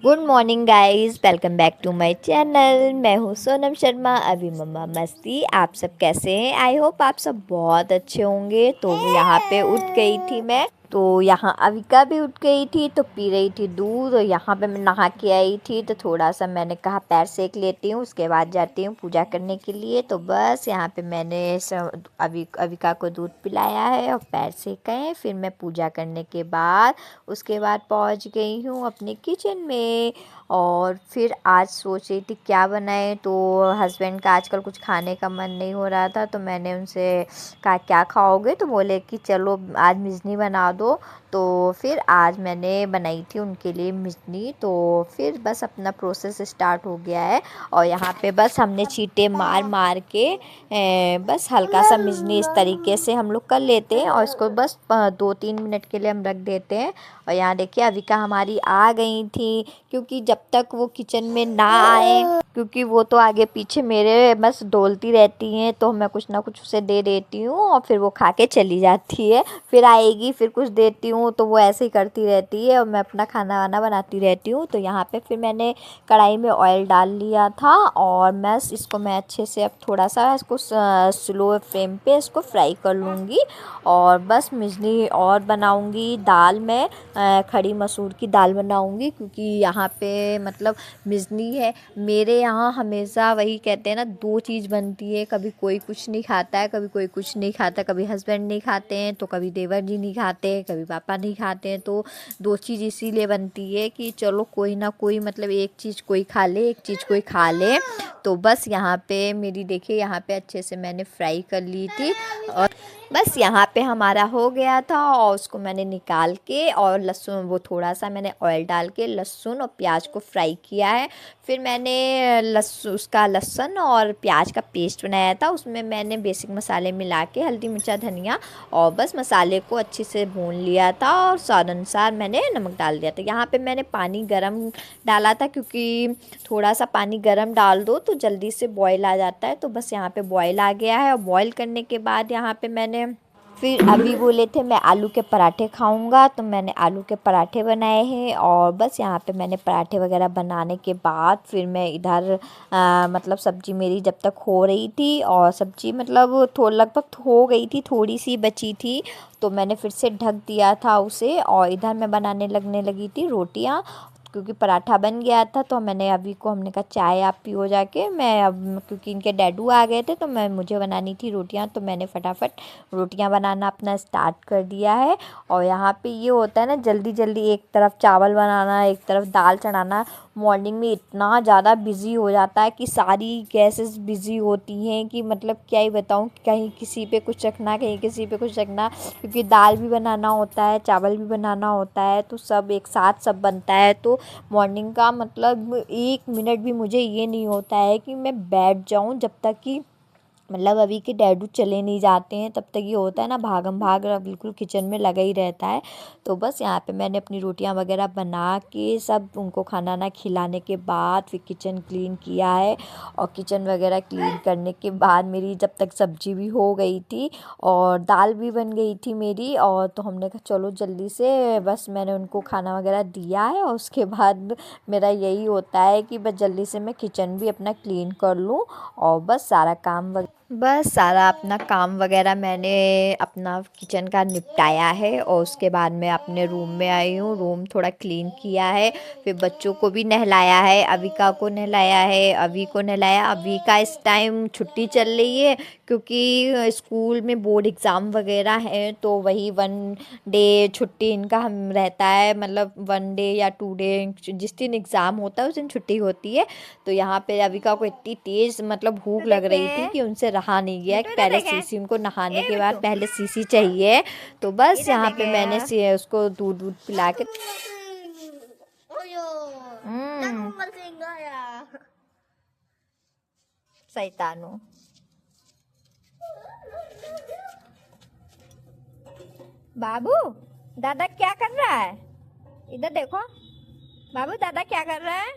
Good morning guys, welcome back to my channel. मैं हूँ सोनम शर्मा, अभी मम्मा मस्ती। आप सब कैसे हैं? आई होप आप सब बहुत अच्छे होंगे। तो यहाँ पे उठ गई थी मैं, तो यहाँ अविका भी उठ गई थी, तो पी रही थी दूध। और यहाँ पे मैं नहा के आई थी, तो थोड़ा सा मैंने कहा पैर सेक लेती हूँ, उसके बाद जाती हूँ पूजा करने के लिए। तो बस यहाँ पे मैंने अविका को दूध पिलाया है और पैर सेका है। फिर मैं पूजा करने के बाद उसके बाद पहुँच गई हूँ अपने किचन में। और फिर आज सोच रही थी क्या बनाए, तो हस्बैंड का आजकल कुछ खाने का मन नहीं हो रहा था, तो मैंने उनसे कहा क्या खाओगे, तो बोले कि चलो आज मिजनी बना दो। तो फिर आज मैंने बनाई थी उनके लिए मिजनी। तो फिर बस अपना प्रोसेस स्टार्ट हो गया है। और यहाँ पे बस हमने चीटे मार मार के बस हल्का सा मिजनी इस तरीके से हम लोग कर लेते हैं, और इसको बस 2-3 मिनट के लिए हम रख देते हैं। और यहाँ देखिए अविका हमारी आ गई थी, क्योंकि जब तक वो किचन में ना आए, क्योंकि वो तो आगे पीछे मेरे बस डोलती रहती हैं, तो मैं कुछ ना कुछ उसे दे देती हूँ और फिर वो खा के चली जाती है। फिर आएगी, फिर कुछ देती हूँ, तो वो ऐसे ही करती रहती है और मैं अपना खाना वाना बनाती रहती हूँ। तो यहाँ पे फिर मैंने कढ़ाई में ऑयल डाल लिया था, और मैं अच्छे से अब थोड़ा सा इसको स्लो फ्लेम पे इसको फ्राई कर लूँगी। और बस मिजनी और बनाऊँगी। दाल में खड़ी मसूर की दाल बनाऊँगी, क्योंकि यहाँ पे मतलब मिजनी है मेरे यहाँ हमेशा वही कहते हैं ना, दो चीज़ बनती है। कभी कोई कुछ नहीं खाता है, कभी कोई कुछ नहीं खाता, कभी हस्बैंड नहीं खाते हैं, तो कभी देवर जी नहीं खाते हैं, कभी पापा नहीं खाते हैं। तो दो चीज़ इसीलिए बनती है कि चलो कोई ना कोई मतलब एक चीज़ कोई खा ले, एक चीज़ कोई खा ले। तो बस यहाँ पे मेरी देखिए, यहाँ पे अच्छे से मैंने फ्राई कर ली थी, और बस यहाँ पे हमारा हो गया था। और उसको मैंने निकाल के, और लहसुन वो थोड़ा सा मैंने ऑयल डाल के लहसुन और प्याज को फ्राई किया है। फिर मैंने लहसुन और प्याज का पेस्ट बनाया था, उसमें मैंने बेसिक मसाले मिला के हल्दी मिर्चा धनिया, और बस मसाले को अच्छे से भून लिया था, और स्वाद अनुसार मैंने नमक डाल दिया था। यहाँ पे मैंने पानी गरम डाला था, क्योंकि थोड़ा सा पानी गरम डाल दो तो जल्दी से बॉईल आ जाता है। तो बस यहाँ पे बॉईल आ गया है, और बॉईल करने के बाद यहाँ पे मैंने फिर अभी बोले थे मैं आलू के पराठे खाऊंगा, तो मैंने आलू के पराठे बनाए हैं। और बस यहाँ पे मैंने पराठे वगैरह बनाने के बाद फिर मैं इधर मतलब सब्ज़ी मेरी जब तक हो रही थी, और सब्ज़ी मतलब लगभग हो गई थी, थोड़ी सी बची थी, तो मैंने फिर से ढक दिया था उसे। और इधर मैं बनाने लगने लगी थी रोटियाँ, क्योंकि पराठा बन गया था। तो मैंने अभी को हमने कहा चाय आप पियो जाके, मैं अब क्योंकि इनके डैडू आ गए थे, तो मुझे बनानी थी रोटियां, तो मैंने फटाफट रोटियां बनाना अपना स्टार्ट कर दिया है। और यहाँ पे ये होता है ना, जल्दी जल्दी एक तरफ चावल बनाना, एक तरफ दाल चढ़ाना। मॉर्निंग में इतना ज़्यादा बिज़ी हो जाता है कि सारी गैसेस बिज़ी होती हैं कि मतलब क्या ही बताऊँ, कहीं किसी पे कुछ रखना, कहीं किसी पे कुछ रखना, क्योंकि दाल भी बनाना होता है, चावल भी बनाना होता है, तो सब एक साथ सब बनता है। तो मॉर्निंग का मतलब 1 मिनट भी मुझे ये नहीं होता है कि मैं बैठ जाऊं, जब तक कि मतलब अभी के डैडू चले नहीं जाते हैं, तब तक ये होता है ना, भागम भाग बिल्कुल किचन में लगा ही रहता है। तो बस यहाँ पे मैंने अपनी रोटियां वगैरह बना के सब उनको खाना ना खिलाने के बाद फिर किचन क्लीन किया है। और किचन वगैरह क्लीन करने के बाद मेरी जब तक सब्जी भी हो गई थी और दाल भी बन गई थी मेरी, और तो हमने कहा चलो जल्दी से, बस मैंने उनको खाना वगैरह दिया है। और उसके बाद मेरा यही होता है कि बस जल्दी से मैं किचन भी अपना क्लीन कर लूँ, और बस सारा अपना काम वगैरह मैंने अपना किचन का निपटाया है। और उसके बाद मैं अपने रूम में आई हूँ, रूम थोड़ा क्लीन किया है। फिर बच्चों को भी नहलाया है, अविका को नहलाया है, अभी को नहलाया। अभी का इस टाइम छुट्टी चल रही है, क्योंकि स्कूल में बोर्ड एग्ज़ाम वगैरह है, तो वही 1 डे छुट्टी इनका हम रहता है, मतलब 1 डे या 2 डे, जिस दिन एग्ज़ाम होता है उस दिन छुट्टी होती है। तो यहाँ पे अविका को इतनी तेज़ मतलब भूख लग रही थी कि उनसे रहा नहीं गया कि पहले सीसी, उनको नहाने के बाद पहले सीसी चाहिए। तो बस यहाँ पे मैंने उसको दूध दूध पिला के सैतानो। बाबू, दादा क्या कर रहा है? इधर देखो बाबू, दादा क्या कर रहा है?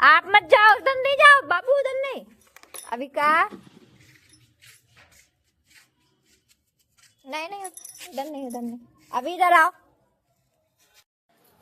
आप मत जाओ, उधर नहीं जाओ बाबू, उधर नहीं। अविका, नहीं नहीं, इधर नहीं, इधर नहीं, अभी इधर आओ।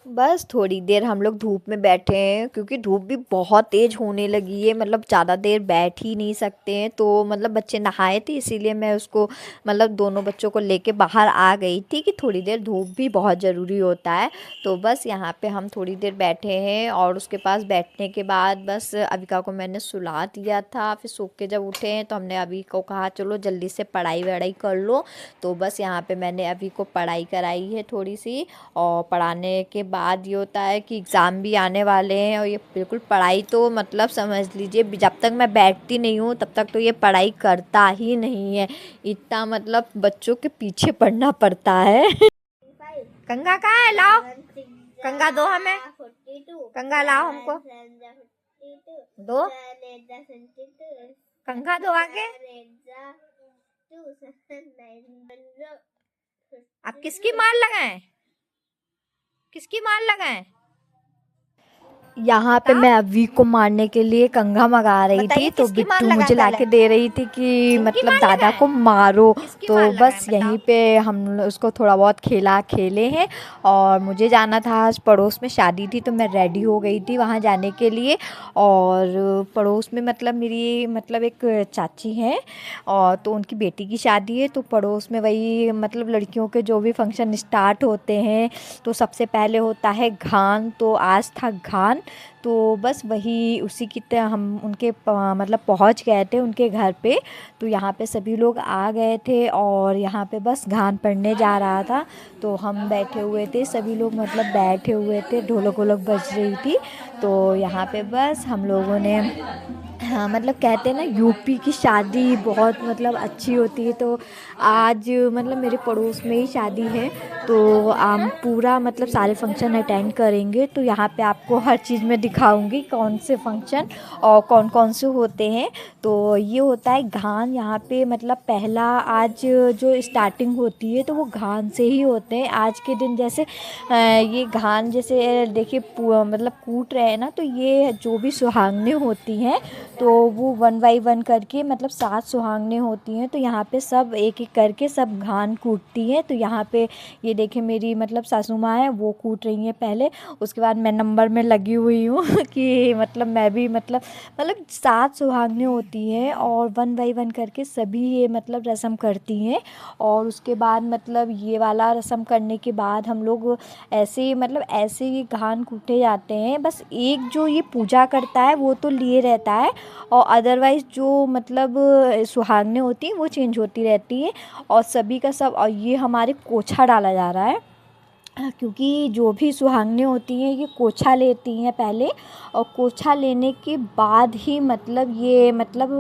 बस थोड़ी देर हम लोग धूप में बैठे हैं क्योंकि धूप भी बहुत तेज़ होने लगी है, मतलब ज़्यादा देर बैठ ही नहीं सकते हैं। तो मतलब बच्चे नहाए थे इसीलिए मैं उसको मतलब दोनों बच्चों को लेके बाहर आ गई थी कि थोड़ी देर धूप भी बहुत ज़रूरी होता है। तो बस यहाँ पे हम थोड़ी देर बैठे हैं और उसके पास बैठने के बाद बस अविका को मैंने सुला दिया था। फिर सो के जब उठे हैं तो हमने अभी को कहा चलो जल्दी से पढ़ाई वढ़ाई कर लो। तो बस यहाँ पे मैंने अभी को पढ़ाई कराई है थोड़ी सी। और पढ़ाने के बाद ये होता है कि एग्ज़ाम भी आने वाले हैं और ये बिल्कुल पढ़ाई तो मतलब समझ लीजिए जब तक मैं बैठती नहीं हूँ तब तक तो ये पढ़ाई करता ही नहीं है। इतना मतलब बच्चों के पीछे पढ़ना पड़ता है। कंगा कहाँ है, लाओ कंगा दो हमें, कंगा लाओ हमको दो, कंगा दो आगे। आप किसकी मार लगाएं, किसकी मार लगाएं? यहाँ पे मैं अवी को मारने के लिए कंघा मंगा रही थी तो बिट्टू मुझे लाके दे रही थी कि मतलब दादा को मारो। तो बस यहीं पे हम उसको थोड़ा बहुत खेले हैं। और मुझे जाना था, आज पड़ोस में शादी थी तो मैं रेडी हो गई थी वहाँ जाने के लिए। और पड़ोस में मतलब मेरी मतलब एक चाची हैं और तो उनकी बेटी की शादी है। तो पड़ोस में वही मतलब लड़कियों के जो भी फंक्शन स्टार्ट होते हैं तो सबसे पहले होता है घान। तो आज था घान। तो बस वही उसी की तरह हम उनके मतलब पहुंच गए थे उनके घर पे। तो यहाँ पे सभी लोग आ गए थे और यहाँ पे बस घान पड़ने जा रहा था। तो हम बैठे हुए थे, सभी लोग मतलब बैठे हुए थे, ढोलक वोलक बज रही थी। तो यहाँ पे बस हम लोगों ने हाँ मतलब कहते हैं ना यूपी की शादी बहुत मतलब अच्छी होती है। तो आज मतलब मेरे पड़ोस में ही शादी है तो हम पूरा मतलब सारे फंक्शन अटेंड करेंगे। तो यहाँ पे आपको हर चीज़ में दिखाऊंगी कौन से फंक्शन और कौन कौन से होते हैं। तो ये होता है घान यहाँ पे मतलब पहला आज जो स्टार्टिंग होती है तो वो घान से ही होते हैं। आज के दिन जैसे ये घान जैसे देखिए मतलब कूट रहे हैं ना, तो ये जो भी सुहागनें होती हैं तो वो 1 बाई 1 करके मतलब 7 सुहागनें होती हैं। तो यहाँ पे सब एक एक करके सब घान कूटती हैं। तो यहाँ पे ये देखिए मेरी मतलब सासू माँ है वो कूट रही हैं पहले, उसके बाद मैं नंबर में लगी हुई हूँ कि मतलब मैं भी मतलब 7 सुहागनें होती हैं और 1 बाई 1 करके सभी ये मतलब रस्म करती हैं। और उसके बाद मतलब ये वाला रस्म करने के बाद हम लोग ऐसे मतलब ऐसे ही घान कूटे जाते हैं। बस एक जो ये पूजा करता है वो तो लिए रहता है और अदरवाइज़ जो मतलब सुहागनें होती हैं वो चेंज होती रहती हैं। और सभी का सब, और ये हमारे कोछा डाला जा रहा है क्योंकि जो भी सुहागनें होती हैं ये कोछा लेती हैं पहले। और कोछा लेने के बाद ही मतलब ये मतलब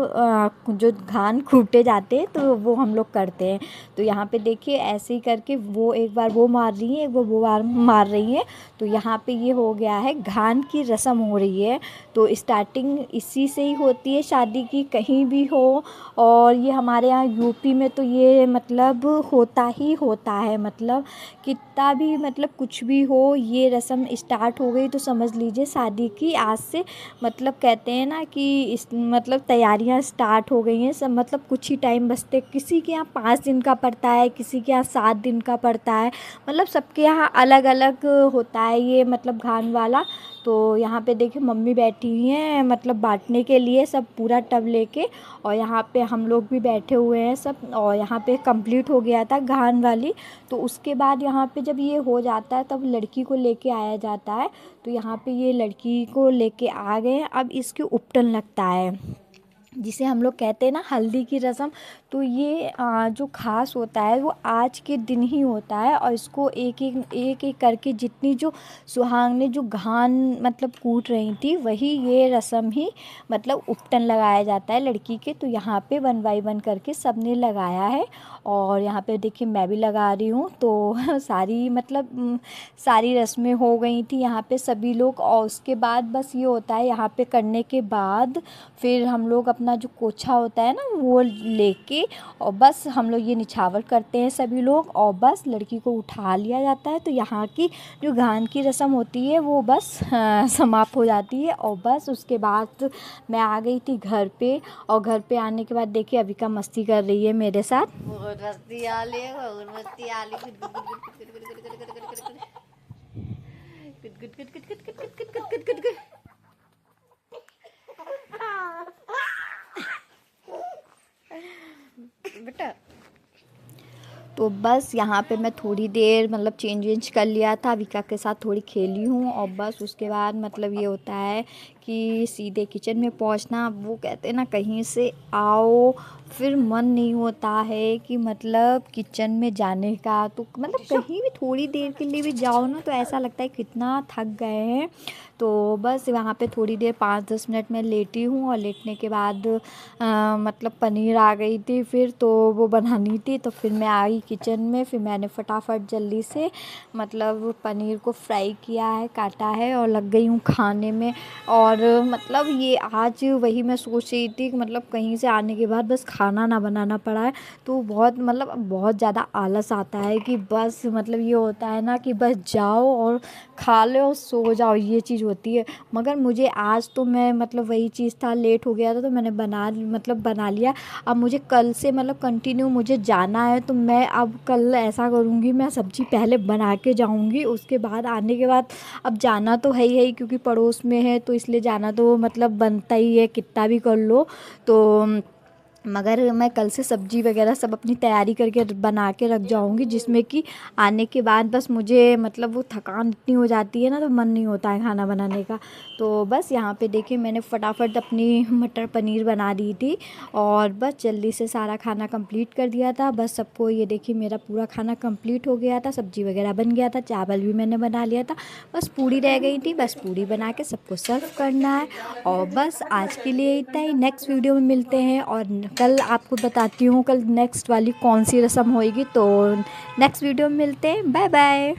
जो घान कूटे जाते हैं तो वो हम लोग करते हैं। तो यहाँ पे देखिए ऐसे ही करके वो एक बार वो मार रही हैं, एक बार वो बार मार रही हैं। तो यहाँ पे ये हो गया है घान की रस्म हो रही है। तो स्टार्टिंग इसी से ही होती है शादी की, कहीं भी हो। और ये हमारे यहाँ यूपी में तो ये मतलब होता ही होता है, मतलब कितना भी मतलब कुछ भी हो ये रस्म स्टार्ट हो गई तो समझ लीजिए शादी की आज से मतलब कहते हैं ना कि इस मतलब तैयारियां स्टार्ट हो गई हैं सब। मतलब कुछ ही टाइम बचते, किसी के यहाँ 5 दिन का पड़ता है, किसी के यहाँ 7 दिन का पड़ता है, मतलब सबके यहाँ अलग अलग होता है ये मतलब घान वाला। तो यहाँ पे देखिए मम्मी बैठी हुई हैं मतलब बांटने के लिए सब पूरा टब लेके। और यहाँ पे हम लोग भी बैठे हुए हैं सब। और यहाँ पे कंप्लीट हो गया था घान वाली। तो उसके बाद यहाँ पे जब ये हो जाता है तब लड़की को लेके आया जाता है। तो यहाँ पे ये लड़की को लेके आ गए, अब इसके उपटन लगता है जिसे हम लोग कहते हैं ना हल्दी की रस्म। तो ये जो ख़ास होता है वो आज के दिन ही होता है। और इसको एक एक करके जितनी जो सुहागनें जो घान मतलब कूट रही थी वही ये रस्म ही मतलब उपटन लगाया जाता है लड़की के। तो यहाँ पे 1 बाई 1 करके सब ने लगाया है। और यहाँ पे देखिए मैं भी लगा रही हूँ। तो सारी मतलब सारी रस्में हो गई थी यहाँ पे सभी लोग। और उसके बाद बस ये होता है यहाँ पे करने के बाद फिर हम लोग अपने अपना जो कोछा होता है ना वो लेके और बस हम लोग ये निछावर करते हैं सभी लोग, और बस लड़की को उठा लिया जाता है। तो यहाँ की जो गान की रस्म होती है वो बस समाप्त हो जाती है। और बस उसके बाद मैं आ गई थी घर पे, और घर पे आने के बाद देखिए अविका मस्ती कर रही है मेरे साथ। बहुत मस्ती आली है, बहुत मस्ती आली। बेटा तो बस यहाँ पे मैं थोड़ी देर मतलब चेंज वेंज कर लिया था, विका के साथ थोड़ी खेली हूँ, और बस उसके बाद मतलब ये होता है कि सीधे किचन में पहुँचना। वो कहते हैं ना कहीं से आओ फिर मन नहीं होता है कि मतलब किचन में जाने का, तो मतलब कहीं भी थोड़ी देर के लिए भी जाओ ना तो ऐसा लगता है कितना थक गए हैं। तो बस वहाँ पे थोड़ी देर 5-10 मिनट में लेटी हूँ, और लेटने के बाद मतलब पनीर आ गई थी फिर, तो वो बनानी थी। तो फिर मैं आई किचन में, फिर मैंने फटाफट जल्दी से मतलब पनीर को फ्राई किया है, काटा है, और लग गई हूँ खाने में। और मतलब ये आज वही मैं सोच रही थी कि मतलब कहीं से आने के बाद बस खाना ना बनाना पड़ा है, तो बहुत मतलब बहुत ज़्यादा आलस आता है कि बस मतलब ये होता है ना कि बस जाओ और खा लो और सो जाओ, ये चीज़ होती है। मगर मुझे आज तो मैं मतलब वही चीज़ था, लेट हो गया था तो मैंने बना लिया। अब मुझे कल से मतलब कंटिन्यू मुझे जाना है, तो मैं अब कल ऐसा करूँगी, मैं सब्ज़ी पहले बना के जाऊँगी, उसके बाद आने के बाद अब जाना तो है ही क्योंकि पड़ोस में है, तो इसलिए जाना तो मतलब बनता ही है कितना भी कर लो। तो मगर मैं कल से सब्ज़ी वगैरह सब अपनी तैयारी करके बना के रख जाऊँगी, जिसमें कि आने के बाद बस मुझे मतलब वो थकान इतनी हो जाती है ना, तो मन नहीं होता है खाना बनाने का। तो बस यहाँ पे देखिए मैंने फटाफट अपनी मटर पनीर बना दी थी, और बस जल्दी से सारा खाना कंप्लीट कर दिया था। बस सबको ये देखिए मेरा पूरा खाना कंप्लीट हो गया था, सब्ज़ी वगैरह बन गया था, चावल भी मैंने बना लिया था, बस पूड़ी रह गई थी। बस पूड़ी बना के सबको सर्व करना है, और बस आज के लिए इतना ही। नेक्स्ट वीडियो में मिलते हैं, और कल आपको बताती हूँ कल नेक्स्ट वाली कौन सी रस्म होएगी। तो नेक्स्ट वीडियो में मिलते हैं, बाय बाय।